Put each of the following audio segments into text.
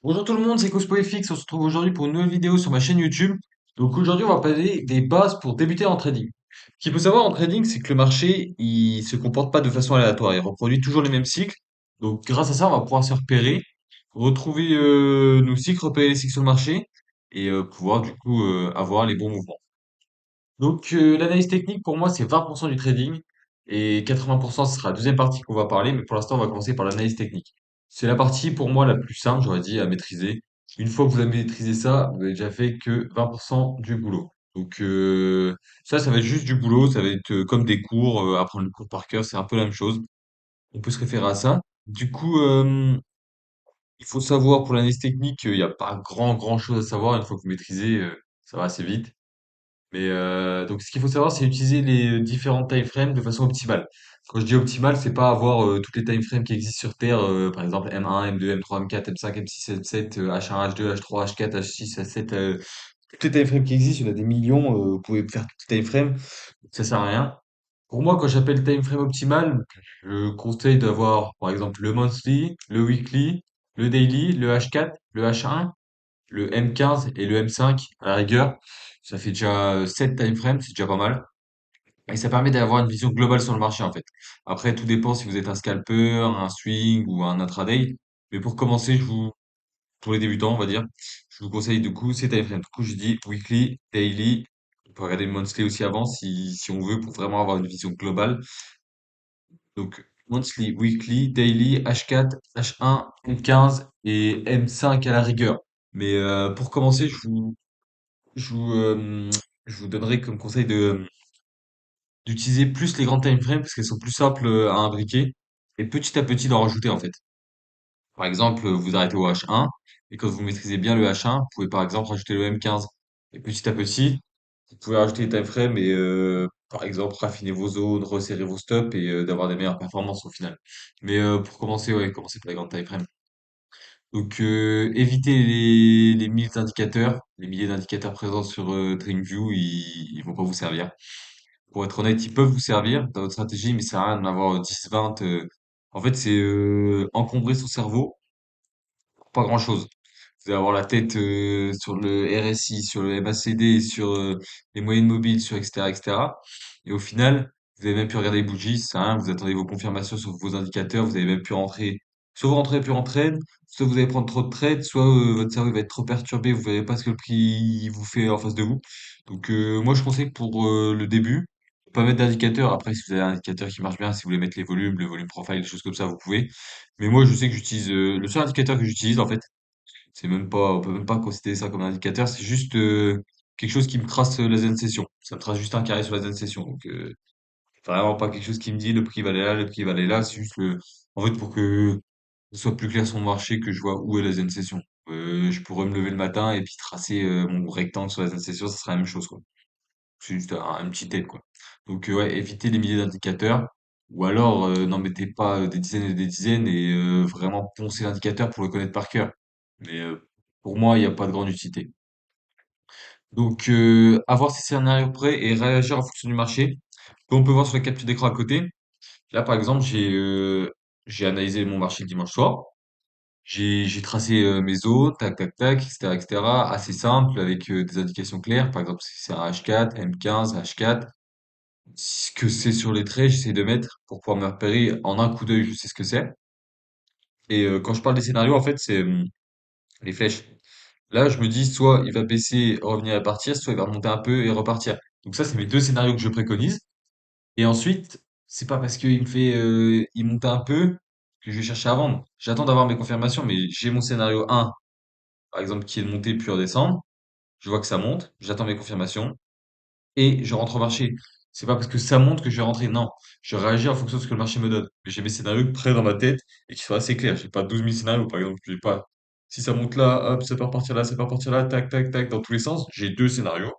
Bonjour tout le monde, c'est CospoFX. On se retrouve aujourd'hui pour une nouvelle vidéo sur ma chaîne YouTube. Donc aujourd'hui, on va parler des bases pour débuter en trading. Ce qu'il faut savoir en trading, c'est que le marché, il se comporte pas de façon aléatoire. Il reproduit toujours les mêmes cycles. Donc grâce à ça, on va pouvoir se repérer, retrouver nos cycles, repérer les cycles sur le marché et pouvoir du coup avoir les bons mouvements. Donc l'analyse technique pour moi, c'est 20% du trading et 80% ce sera la deuxième partie qu'on va parler. Mais pour l'instant, on va commencer par l'analyse technique. C'est la partie pour moi la plus simple, j'aurais dit, à maîtriser. Une fois que vous avez maîtrisé ça, vous avez déjà fait que 20% du boulot. Donc ça va être juste du boulot, ça va être comme des cours, apprendre le cours par cœur, c'est un peu la même chose. On peut se référer à ça. Du coup, il faut savoir pour l'analyse technique, il n'y a pas grand chose à savoir. Une fois que vous maîtrisez, ça va assez vite. Mais donc ce qu'il faut savoir, c'est utiliser les différents time frames de façon optimale. Quand je dis optimale, c'est pas avoir toutes les time frames qui existent sur Terre, par exemple M1, M2, M3, M4, M5, M6, M7, H1, H2, H3, H4, H6, H7, toutes les time frames qui existent, il y en a des millions, vous pouvez faire toutes les time frames, ça sert à rien. Pour moi, quand j'appelle time frame optimal, je conseille d'avoir par exemple le monthly, le weekly, le daily, le H4, le H1, le M15 et le M5 à la rigueur. Ça fait déjà 7 time frames, c'est déjà pas mal. Et ça permet d'avoir une vision globale sur le marché en fait. Après, tout dépend si vous êtes un scalper, un swing ou un intraday. Mais pour commencer, pour les débutants, on va dire, je vous conseille du coup ces time frames. Du coup, je dis weekly, daily. On peut regarder le monthly aussi avant si on veut pour vraiment avoir une vision globale. Donc, monthly, weekly, daily, H4, H1, M15 et M5 à la rigueur. Mais pour commencer, je vous, je vous donnerai comme conseil d'utiliser plus les grandes time frames parce qu'elles sont plus simples à imbriquer et petit à petit d'en rajouter en fait. Par exemple, vous arrêtez au H1 et quand vous maîtrisez bien le H1, vous pouvez par exemple rajouter le M15. Et petit à petit, vous pouvez rajouter les time frames et par exemple raffiner vos zones, resserrer vos stops et d'avoir des meilleures performances au final. Mais pour commencer, ouais, commencez par les grandes time frames. Donc évitez les milliers d'indicateurs. Les milliers d'indicateurs présents sur TradingView, ils vont pas vous servir. Pour être honnête, ils peuvent vous servir dans votre stratégie, mais ça sert à rien d'en avoir 10, 20. En fait, c'est encombrer son cerveau pour pas grand-chose. Vous allez avoir la tête sur le RSI, sur le MACD, sur les moyennes mobiles, sur etc., etc. Et au final, vous avez même pu regarder les bougies, ça, sert à rien, vous attendez vos confirmations sur vos indicateurs, vous avez même pu rentrer, soit vous rentrez plus en trade, soit vous allez prendre trop de trades, soit votre cerveau il va être trop perturbé, vous verrez pas ce que le prix il vous fait en face de vous. Donc moi je conseille que pour le début, pas mettre d'indicateur. Après, si vous avez un indicateur qui marche bien, si vous voulez mettre les volumes, le volume profile, des choses comme ça, vous pouvez. Mais moi, je sais que j'utilise le seul indicateur que j'utilise en fait, c'est même pas, on peut même pas considérer ça comme un indicateur, c'est juste quelque chose qui me trace la zen session. Ça me trace juste un carré sur la zen session. Donc vraiment pas quelque chose qui me dit le prix va aller là, le prix va aller là. C'est juste en fait pour que ce soit plus clair sur mon marché, que je vois où est la zen session. Je pourrais me lever le matin et puis tracer mon rectangle sur la zen session, ça serait la même chose quoi. C'est juste une petite aide quoi. Donc ouais, évitez les milliers d'indicateurs. Ou alors, n'en mettez pas des dizaines et des dizaines et vraiment poncez l'indicateur pour le connaître par cœur. Mais pour moi, il n'y a pas de grande utilité. Donc, avoir ces scénarios prêts et réagir en fonction du marché. Comme on peut voir sur la capture d'écran à côté. Là, par exemple, j'ai analysé mon marché le dimanche soir. J'ai tracé mes zones, tac, tac, tac, etc., etc. Assez simple, avec des indications claires. Par exemple, si c'est un H4, M15, H4. Ce que c'est sur les traits, j'essaie de mettre pour pouvoir me repérer en un coup d'œil, je sais ce que c'est. Et quand je parle des scénarios, en fait, c'est les flèches. Là, je me dis, soit il va baisser, revenir et partir, soit il va remonter un peu et repartir. Donc ça, c'est mes deux scénarios que je préconise. Et ensuite, c'est pas parce qu'il me fait, il monte un peu que je vais chercher à vendre. J'attends d'avoir mes confirmations, mais j'ai mon scénario 1, par exemple, qui est de monter puis redescendre. Je vois que ça monte, j'attends mes confirmations et je rentre au marché. C'est pas parce que ça monte que je vais rentrer. Non, je réagis en fonction de ce que le marché me donne. Mais j'ai mes scénarios prêts dans ma tête et qui sont assez clairs. J'ai pas 12 000 scénarios, par exemple. J'ai pas, si ça monte là, hop, ça peut repartir là, ça peut repartir là, tac, tac, tac, dans tous les sens. J'ai deux scénarios,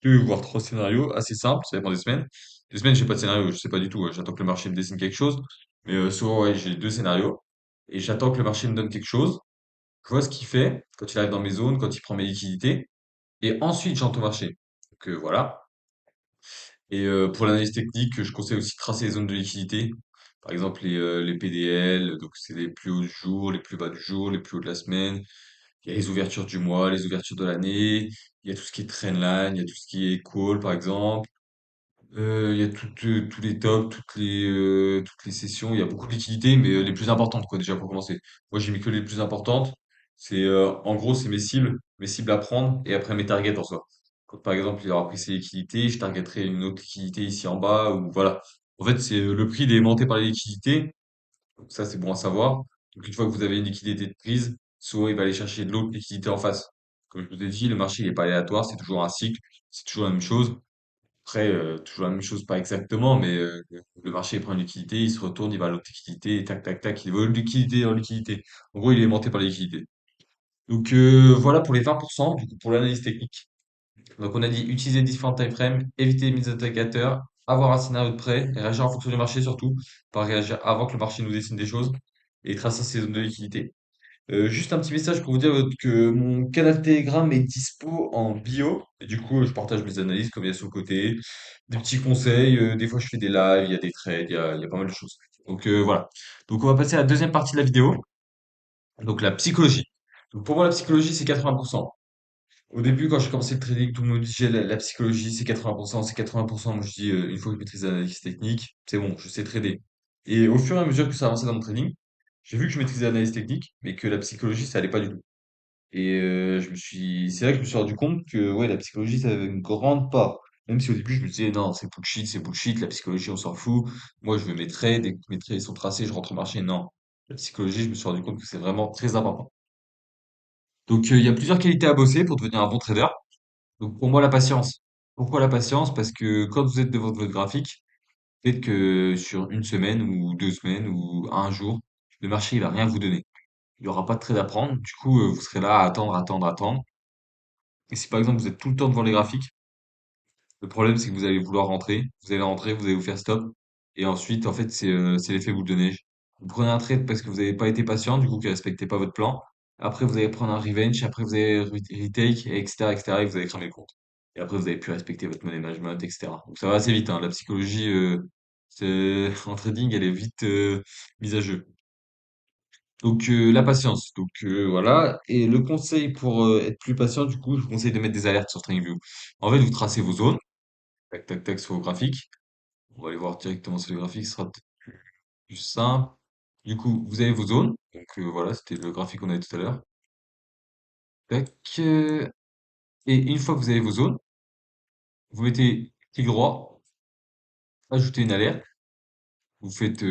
deux voire trois scénarios assez simples. Ça dépend des semaines. Des semaines, j'ai pas de scénario, je sais pas du tout. J'attends que le marché me dessine quelque chose. Mais souvent, ouais, j'ai deux scénarios et j'attends que le marché me donne quelque chose. Je vois ce qu'il fait quand il arrive dans mes zones, quand il prend mes liquidités. Et ensuite, j'entre au marché. Donc voilà. Et pour l'analyse technique, je conseille aussi de tracer les zones de liquidité. Par exemple, les PDL, donc c'est les plus hauts du jour, les plus bas du jour, les plus hauts de la semaine. Il y a les ouvertures du mois, les ouvertures de l'année, il y a tout ce qui est trendline, il y a tout ce qui est call, par exemple. Il y a tous les tops, toutes les sessions. Il y a beaucoup de liquidités, mais les plus importantes, quoi, déjà pour commencer. Moi, j'ai mis que les plus importantes. En gros, c'est mes cibles à prendre, et après mes targets en soi. Quand, par exemple, il aura pris ses liquidités, je targeterai une autre liquidité ici en bas, ou voilà. En fait, c'est le prix, il est aimanté par les liquidités. Donc ça, c'est bon à savoir. Donc une fois que vous avez une liquidité de prise, souvent il va aller chercher de l'autre liquidité en face. Comme je vous ai dit, le marché il est pas aléatoire, c'est toujours un cycle, c'est toujours la même chose. Après, toujours la même chose, pas exactement, mais le marché il prend une liquidité, il se retourne, il va à l'autre liquidité, et tac, tac, tac, il vole liquidité en liquidité. En gros, il est aimanté par la liquidité. Donc voilà pour les 20%, du coup pour l'analyse technique. Donc on a dit utiliser différents time frames, éviter les mises indicateurs, avoir un scénario de prêt, et réagir en fonction du marché surtout, pas réagir avant que le marché nous dessine des choses, et tracer ses zones de liquidité. Juste un petit message pour vous dire que mon canal Telegram est dispo en bio. Et du coup, je partage mes analyses comme il y a sur le côté, des petits conseils. Des fois, je fais des lives, il y a des trades, il y a pas mal de choses. Donc voilà. Donc on va passer à la deuxième partie de la vidéo. Donc la psychologie. Donc pour moi, la psychologie, c'est 80%. Au début, quand j'ai commencé le trading, tout le monde disait la psychologie, c'est 80%, c'est 80%. Moi, je dis, une fois que je maîtrise l'analyse technique, c'est bon, je sais trader. Et au fur et à mesure que ça avançait dans mon trading, j'ai vu que je maîtrisais l'analyse technique, mais que la psychologie, ça allait pas du tout. Et c'est là que je me suis rendu compte que ouais, la psychologie, ça avait une grande part. Même si au début, je me disais, non, c'est bullshit, la psychologie, on s'en fout. Moi, je veux mes trades, dès que mes trades sont tracés, je rentre au marché. Non. La psychologie, je me suis rendu compte que c'est vraiment très important. Donc, il y a plusieurs qualités à bosser pour devenir un bon trader. Donc pour moi, la patience. Pourquoi la patience? Parce que quand vous êtes devant votre graphique, peut-être que sur une semaine ou 2 semaines ou un jour, le marché il va rien vous donner. Il n'y aura pas de trade à prendre. Du coup, vous serez là à attendre, attendre, attendre. Et si par exemple vous êtes tout le temps devant les graphiques, le problème c'est que vous allez vouloir rentrer, vous allez rentrer, vous allez vous faire stop. Et ensuite, en fait, c'est l'effet boule de neige. Vous prenez un trade parce que vous n'avez pas été patient, du coup, que vous respectez pas votre plan. Après, vous allez prendre un revenge, après vous allez retake, et etc., etc., et vous allez cramer le compte. Et après, vous avez pu respecter votre money management, etc. Donc ça va assez vite, hein. La psychologie, en trading, elle est vite mise à jeu. Donc la patience. Donc voilà. Et le conseil pour être plus patient, du coup, je vous conseille de mettre des alertes sur TradingView. En fait, vous tracez vos zones, tac, tac, tac, sur vos graphiques. On va aller voir directement sur le graphique, ce sera peut-être plus simple. Du coup, vous avez vos zones. Donc voilà, c'était le graphique qu'on avait tout à l'heure. Tac. Et une fois que vous avez vos zones, vous mettez clic droit, ajouter une alerte. Vous faites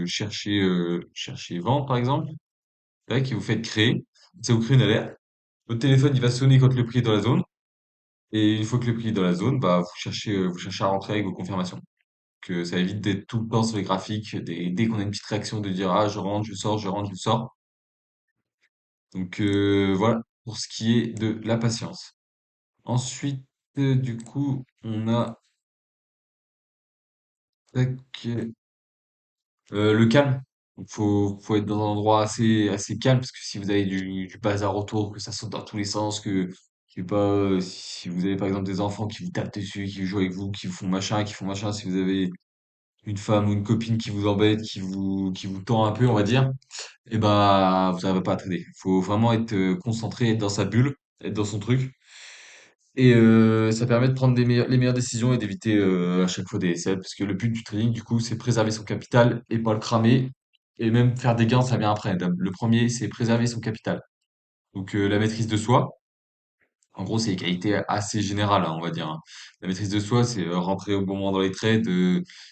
chercher vente par exemple. Tac, et vous faites créer. Ça vous crée une alerte. Votre téléphone il va sonner quand le prix est dans la zone. Et une fois que le prix est dans la zone, bah vous cherchez à rentrer avec vos confirmations. Que ça évite d'être tout le temps sur les graphiques, dès qu'on a une petite réaction de dire ah je rentre, je sors, je rentre, je sors. Donc voilà pour ce qui est de la patience. Ensuite, du coup, on a tac, le calme. Donc faut être dans un endroit assez calme parce que si vous avez du bazar autour, que ça saute dans tous les sens, que je sais pas, si vous avez par exemple des enfants qui vous tapent dessus, qui jouent avec vous, qui font machin, si vous avez une femme ou une copine qui vous embête, qui vous tend un peu, on va dire, et bah vous n'arrivez pas à trader. Faut vraiment être concentré, être dans sa bulle, être dans son truc. Et ça permet de prendre les meilleures décisions et d'éviter à chaque fois des essais. Parce que le but du trading, du coup, c'est préserver son capital et pas le cramer. Et même faire des gains, ça vient après. Le premier, c'est préserver son capital. Donc la maîtrise de soi, en gros, c'est les qualités assez générales, hein, on va dire, hein. La maîtrise de soi, c'est rentrer au bon moment dans les trades.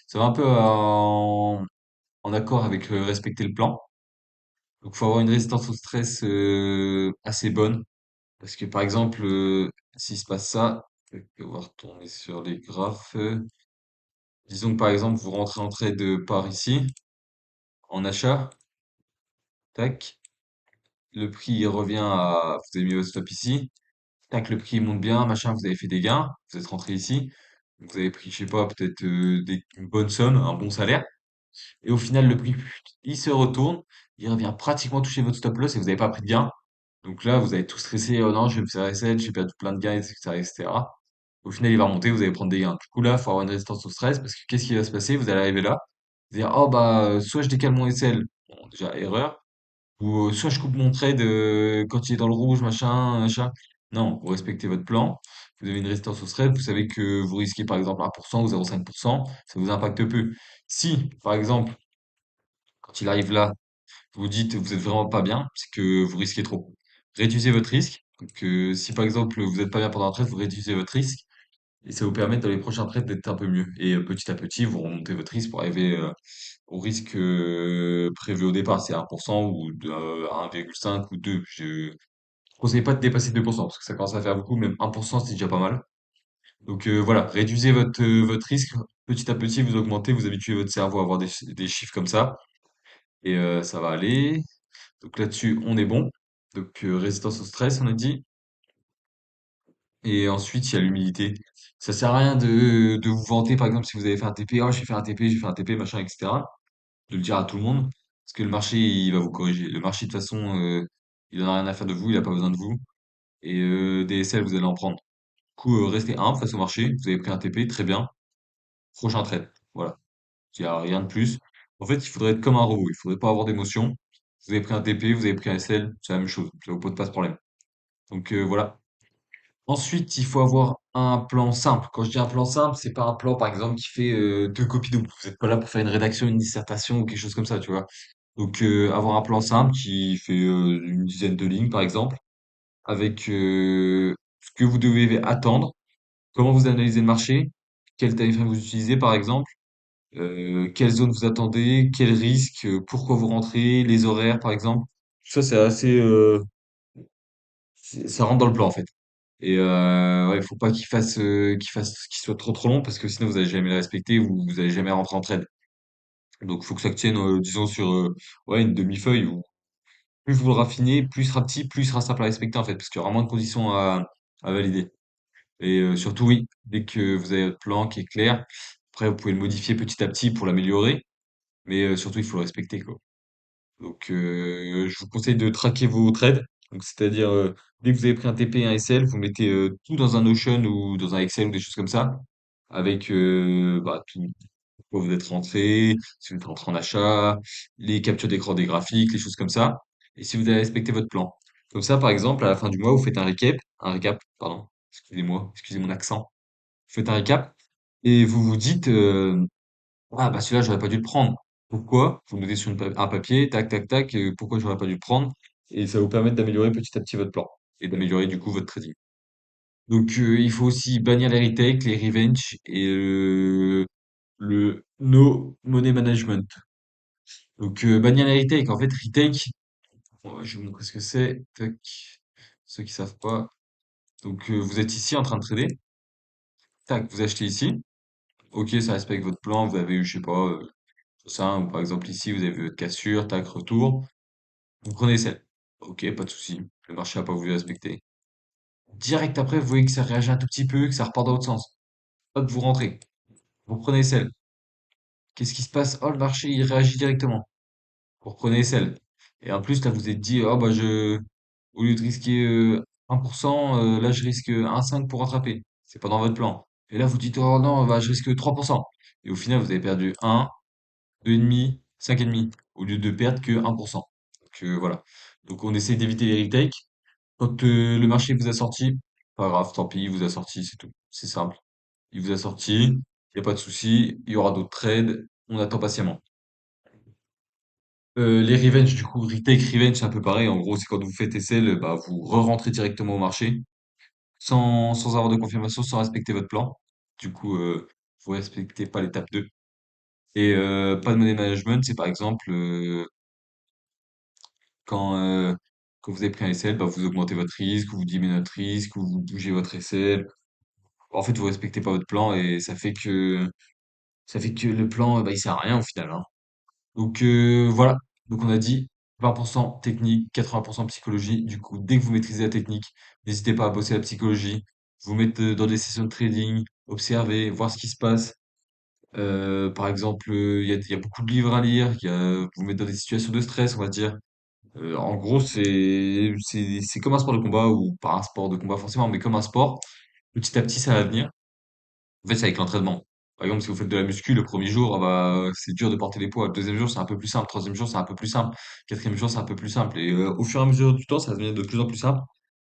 Ça va un peu en accord avec respecter le plan. Donc, faut avoir une résistance au stress assez bonne. Parce que par exemple, s'il se passe ça, on va retourner sur les graphes. Disons que par exemple, vous rentrez en trade par ici, en achat, tac, le prix il revient à, vous avez mis votre stop ici, tac, le prix il monte bien, machin, vous avez fait des gains, vous êtes rentré ici, vous avez pris, je sais pas, peut-être une bonne somme, un bon salaire, et au final, le prix, il se retourne, il revient pratiquement toucher votre stop loss et vous n'avez pas pris de gain. Donc là, vous avez tout stressé, oh non, je vais me faire reset, j'ai perdu plein de gains, etc., etc. Au final, il va remonter, vous allez prendre des gains. Du coup, là, il faut avoir une résistance au stress parce que qu'est-ce qui va se passer? Vous allez arriver là, dire, oh bah, soit je décale mon SL, bon, déjà, erreur, Ou soit je coupe mon trade quand il est dans le rouge, machin, machin. Non, vous respectez votre plan. Vous avez une résistance au trade. Vous savez que vous risquez par exemple 1% ou 0,5%. Ça vous impacte peu. Si, par exemple, quand il arrive là, vous dites vous êtes vraiment pas bien, c'est que vous risquez trop. Réduisez votre risque. Donc, si par exemple vous êtes pas bien pendant un trade, vous réduisez votre risque. Et ça vous permet dans les prochains trades d'être un peu mieux. Et petit à petit, vous remontez votre risque pour arriver au risque prévu au départ. C'est 1% ou 1,5 ou 2. Je ne conseille pas de dépasser 2% parce que ça commence à faire beaucoup. Même 1%, c'est déjà pas mal. Donc voilà, réduisez votre risque. Petit à petit, vous augmentez, vous habituez votre cerveau à avoir des chiffres comme ça. Et ça va aller. Donc là-dessus, on est bon. Donc résistance au stress, on a dit. Et ensuite, il y a l'humilité. Ça sert à rien de vous vanter, par exemple, si vous avez fait un TP, oh, j'ai fait un TP, j'ai fait un TP, machin, etc. De le dire à tout le monde. Parce que le marché, il va vous corriger. Le marché, de toute façon, il en a rien à faire de vous, il a pas besoin de vous. Et des SL, vous allez en prendre. Du coup, restez humble face au marché. Vous avez pris un TP, très bien. Prochain trade. Voilà. Il n'y a rien de plus. En fait, il faudrait être comme un robot. Il faudrait pas avoir d'émotion. Vous avez pris un TP, vous avez pris un SL, c'est la même chose. Ça vous pose pas de problème. Donc voilà. Ensuite, il faut avoir un plan simple. Quand je dis un plan simple, c'est pas un plan, par exemple, qui fait deux copies doubles. Vous n'êtes pas là pour faire une rédaction, une dissertation ou quelque chose comme ça, tu vois. Donc, avoir un plan simple qui fait une dizaine de lignes, par exemple, avec ce que vous devez attendre, comment vous analysez le marché, quel time frame vous utilisez, par exemple, quelle zone vous attendez, quel risque, pourquoi vous rentrez, les horaires, par exemple. Tout ça, c'est assez, ça rentre dans le plan, en fait. Et ouais, faut pas qu'il soit trop long parce que sinon vous allez jamais le respecter ou vous allez jamais rentrer en trade. Donc faut que ça tienne, disons sur ouais une demi-feuille ou plus vous le raffinez, plus il sera petit, plus il sera simple à respecter en fait parce qu'il y aura moins de conditions à valider. Et surtout oui, dès que vous avez votre plan qui est clair, après vous pouvez le modifier petit à petit pour l'améliorer, mais surtout il faut le respecter quoi. Donc, je vous conseille de traquer vos trades. Donc, c'est-à-dire, dès que vous avez pris un TP et un SL, vous mettez tout dans un Notion ou dans un Excel ou des choses comme ça, avec bah, tout, pourquoi vous êtes rentré, si vous êtes rentré en achat, les captures d'écran des graphiques, les choses comme ça, et si vous avez respecté votre plan. Comme ça, par exemple, à la fin du mois, vous faites un récap, pardon, excusez-moi, excusez mon accent. Vous faites un récap et vous vous dites, ah bah celui-là, j'aurais pas dû le prendre. Pourquoi? Vous le mettez sur un papier, tac, tac, tac, pourquoi j'aurais pas dû le prendre? Et ça va vous permettre d'améliorer petit à petit votre plan et d'améliorer du coup votre trading. Donc il faut aussi bannir les retakes, les revenge et le no money management. Donc bannir les retakes, en fait retake, je vais vous montrer ce que c'est. Tac. Ceux qui savent pas. Donc vous êtes ici en train de trader, tac, vous achetez ici. Ok, ça respecte votre plan, vous avez eu, je sais pas, ça, ou par exemple ici, vous avez vu votre cassure, tac, retour. Vous prenez celle. Ok, pas de souci. Le marché n'a pas voulu respecter. Direct après, vous voyez que ça réagit un tout petit peu, que ça repart dans l'autre sens. Hop, vous rentrez. Vous prenez celle. Qu'est-ce qui se passe? Oh, le marché, il réagit directement. Vous reprenez celle. Et en plus, là, vous êtes dit, oh, bah, au lieu de risquer 1%, là, je risque 1,5 pour rattraper. C'est pas dans votre plan. Et là, vous dites, oh non, bah, je risque 3%. Et au final, vous avez perdu 1, 2,5, 5,5, au lieu de perdre que 1%. Donc, voilà. Donc, on essaie d'éviter les retakes. Quand le marché vous a sorti, pas grave, tant pis, il vous a sorti, c'est tout. C'est simple. Il vous a sorti, il n'y a pas de souci, il y aura d'autres trades, on attend patiemment. Les revenge, du coup, retake revenge, c'est un peu pareil. En gros, c'est quand vous faites SL, bah, vous re-rentrez directement au marché, sans avoir de confirmation, sans respecter votre plan. Du coup, vous respectez pas l'étape 2. Et pas de money management, c'est par exemple quand, quand vous avez pris un SL, bah, vous augmentez votre risque, ou vous diminuez votre risque, ou vous bougez votre SL. En fait, vous respectez pas votre plan et ça fait que le plan, bah, il sert à rien au final, hein. Donc voilà. Donc on a dit 20% technique, 80% psychologie. Du coup, dès que vous maîtrisez la technique, n'hésitez pas à bosser la psychologie, vous mettre dans des sessions de trading, observer, voir ce qui se passe. Par exemple, il y a beaucoup de livres à lire, vous mettre dans des situations de stress, on va dire. En gros, c'est comme un sport de combat ou pas un sport de combat forcément, mais comme un sport. Petit à petit, ça va venir. En fait, c'est avec l'entraînement. Par exemple, si vous faites de la muscu le premier jour, ah bah, c'est dur de porter les poids. Le deuxième jour, c'est un peu plus simple. Troisième jour, c'est un peu plus simple. Quatrième jour, c'est un peu plus simple. Et au fur et à mesure du temps, ça va devenir de plus en plus simple.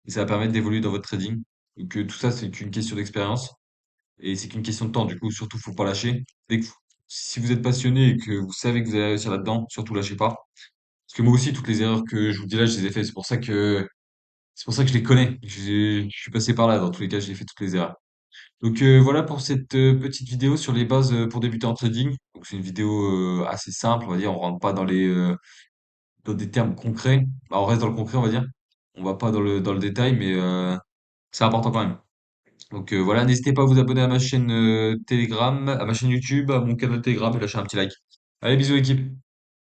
Et ça va permettre d'évoluer dans votre trading. Donc tout ça, c'est qu'une question d'expérience. Et c'est qu'une question de temps. Du coup, surtout, faut pas lâcher. Si vous êtes passionné et que vous savez que vous allez réussir là-dedans, surtout lâchez pas. Parce que moi aussi, toutes les erreurs que je vous dis là, je les ai faites. C'est pour ça que je les connais. Je suis passé par là. Dans tous les cas, j'ai fait toutes les erreurs. Donc voilà pour cette petite vidéo sur les bases pour débuter en trading. Donc c'est une vidéo assez simple, on va dire. On rentre pas dans des termes concrets. Bah, on reste dans le concret, on va dire. On va pas dans le détail, mais c'est important quand même. Donc voilà, n'hésitez pas à vous abonner à ma chaîne Telegram, à ma chaîne YouTube, à mon canal Telegram et lâcher un petit like. Allez, bisous équipe.